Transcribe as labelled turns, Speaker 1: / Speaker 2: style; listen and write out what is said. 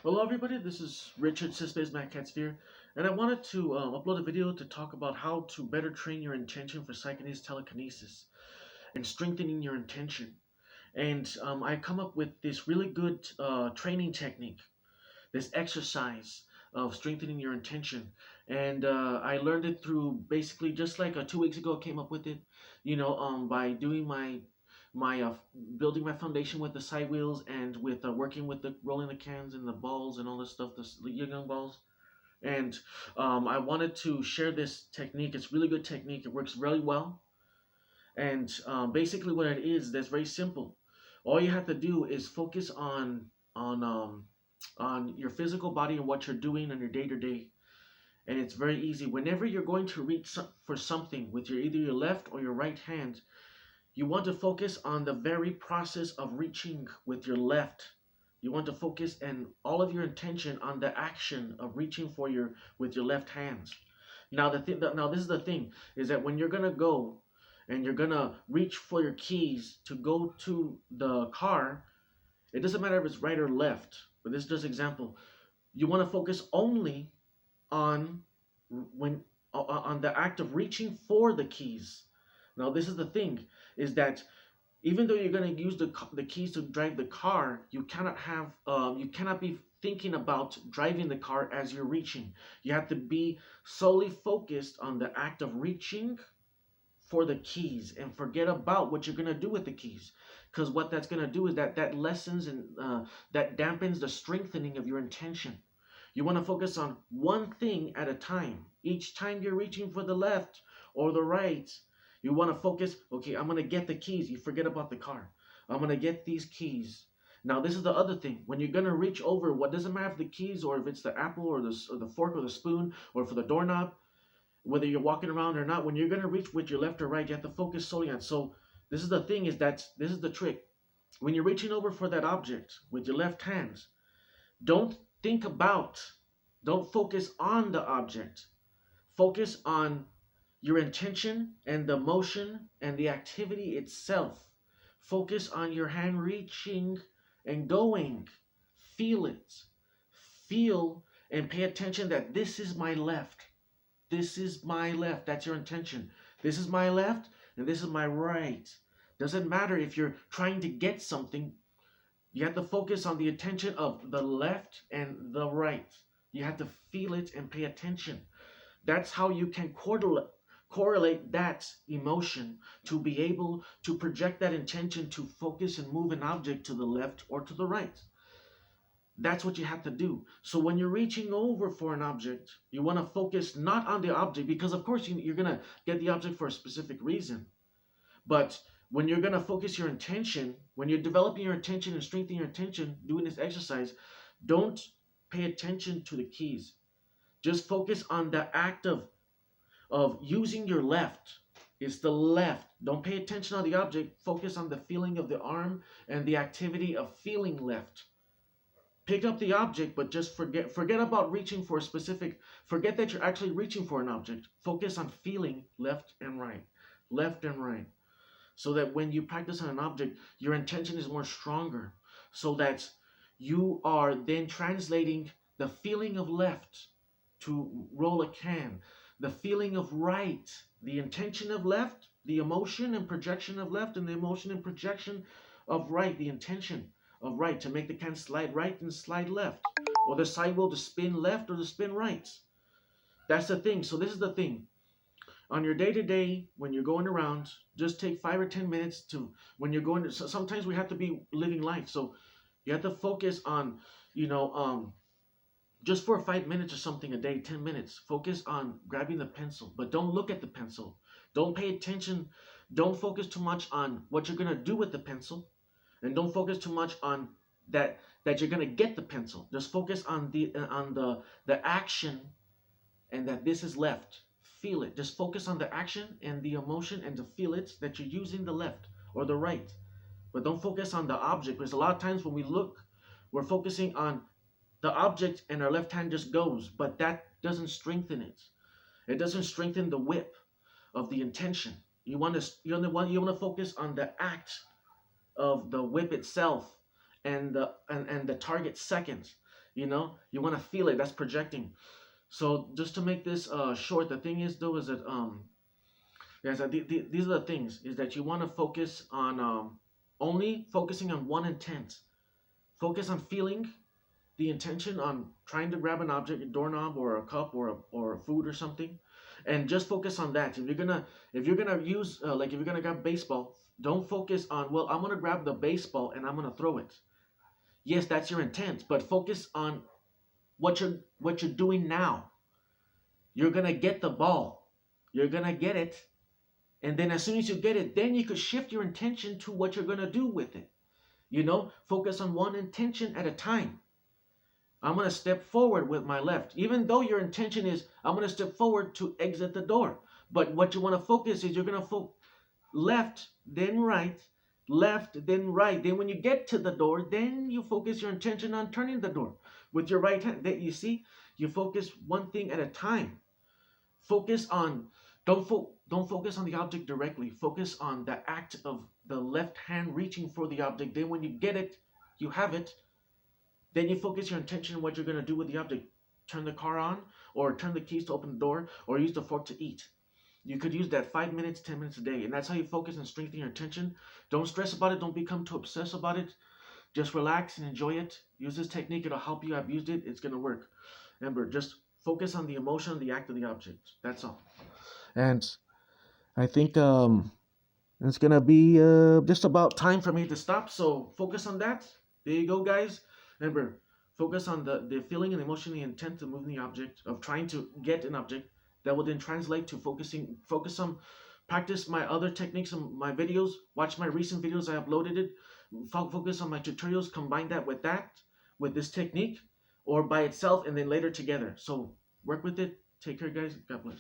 Speaker 1: Hello everybody, this is Richard Sispace Sphere, and I wanted to upload a video to talk about how to better train your intention for psychokinesis telekinesis and strengthening your intention. And I come up with this really good training technique, this exercise of strengthening your intention. And I learned it through basically just like 2 weeks ago I came up with it, by doing my building my foundation with the side wheels and with working with the rolling the cans and the balls and all this stuff, the young balls. And I wanted to share this technique. It's really good technique. It works really well. And basically, what it is, that's very simple. All you have to do is focus on your physical body and what you're doing on your day to day. And it's very easy. Whenever you're going to reach for something with either your left or your right hand, you want to focus on the very process of reaching with your left. You want to focus and all of your intention on the action of reaching for with your left hands. Now this is the thing, is that when you're gonna go and you're gonna reach for your keys to go to the car, it doesn't matter if it's right or left. But this is just example. You want to focus only on on the act of reaching for the keys. Now this is the thing, is that even though you're going to use the keys to drive the car, you cannot be thinking about driving the car as you're reaching. You have to be solely focused on the act of reaching for the keys and forget about what you're going to do with the keys, because what that's going to do is that lessens and that dampens the strengthening of your intention. You want to focus on one thing at a time. Each time you're reaching for the left or the right, you want to focus, okay, I'm going to get the keys. You forget about the car. I'm going to get these keys. Now, this is the other thing. When you're going to reach over, what doesn't matter if the keys or if it's the apple or the fork or the spoon or for the doorknob, whether you're walking around or not, when you're going to reach with your left or right, you have to focus solely on. So this is the thing, is that this is the trick. When you're reaching over for that object with your left hands, don't don't focus on the object. Focus on your intention and the motion and the activity itself. Focus on your hand reaching and going. Feel it. Feel and pay attention that this is my left. This is my left. That's your intention. This is my left and this is my right. Doesn't matter if you're trying to get something. You have to focus on the attention of the left and the right. You have to feel it and pay attention. That's how you can correlate that emotion to be able to project that intention to focus and move an object to the left or to the right. That's what you have to do. So when you're reaching over for an object, you want to focus not on the object, because of course you're going to get the object for a specific reason. But when you're going to focus your intention, when you're developing your intention and strengthening your intention, doing this exercise, don't pay attention to the keys. Just focus on the act of using your left. It's the left. Don't pay attention on the object. Focus on the feeling of the arm and the activity of feeling left. Pick up the object, but just forget about reaching for a specific, forget that you're actually reaching for an object. Focus on feeling left and right, left and right. So that when you practice on an object, your intention is more stronger. So that you are then translating the feeling of left to roll a can, the feeling of right, the intention of left, the emotion and projection of left, and the emotion and projection of right, the intention of right, to make the can slide right and slide left, or the side wheel to spin left or to spin right. That's the thing. So this is the thing. On your day-to-day, when you're going around, just take 5 or 10 minutes to, when you're going to, sometimes we have to be living life. So you have to focus on, just for 5 minutes or something a day, 10 minutes, focus on grabbing the pencil, but don't look at the pencil. Don't pay attention. Don't focus too much on what you're going to do with the pencil. And don't focus too much on that you're going to get the pencil. Just focus on the action, and that this is left. Feel it. Just focus on the action and the emotion and to feel it that you're using the left or the right. But don't focus on the object, because a lot of times when we look, we're focusing on the object and our left hand just goes, but that doesn't strengthen it. It doesn't strengthen the whip of the intention. You want to focus on the act of the whip itself and the target second. You want to feel it. That's projecting. So just to make this short, the thing is though is that yes, these are the things is that you want to focus on only focusing on one intent. Focus on feeling the intention on trying to grab an object, a doorknob or a cup or food or something, and just focus on that. If you're gonna use like if you're gonna grab baseball, don't focus on, well, I'm gonna grab the baseball and I'm gonna throw it. Yes, that's your intent, but focus on what you're doing now. You're gonna get the ball. You're gonna get it, and then as soon as you get it, then you could shift your intention to what you're gonna do with it. Focus on one intention at a time. I'm going to step forward with my left, even though your intention is I'm going to step forward to exit the door. But what you want to focus is you're going to left, then right, left, then right. Then when you get to the door, then you focus your intention on turning the door with your right hand. That you see, you focus one thing at a time. Focus on don't focus on the object directly. Focus on the act of the left hand reaching for the object. Then when you get it, you have it. Then you focus your intention on what you're going to do with the object. Turn the car on, or turn the keys to open the door, or use the fork to eat. You could use that 5 minutes, 10 minutes a day. And that's how you focus and strengthen your attention. Don't stress about it. Don't become too obsessed about it. Just relax and enjoy it. Use this technique. It'll help you. I've used it. It's going to work. Remember, just focus on the emotion, the act of the object. That's all. And I think it's going to be just about time for me to stop. So focus on that. There you go, guys. Remember, focus on the feeling and emotion, the intent to move the object, of trying to get an object. That will then translate to focus on, practice my other techniques in my videos, watch my recent videos, I uploaded it, focus on my tutorials, combine that, with this technique, or by itself, and then later together. So work with it. Take care, guys. God bless.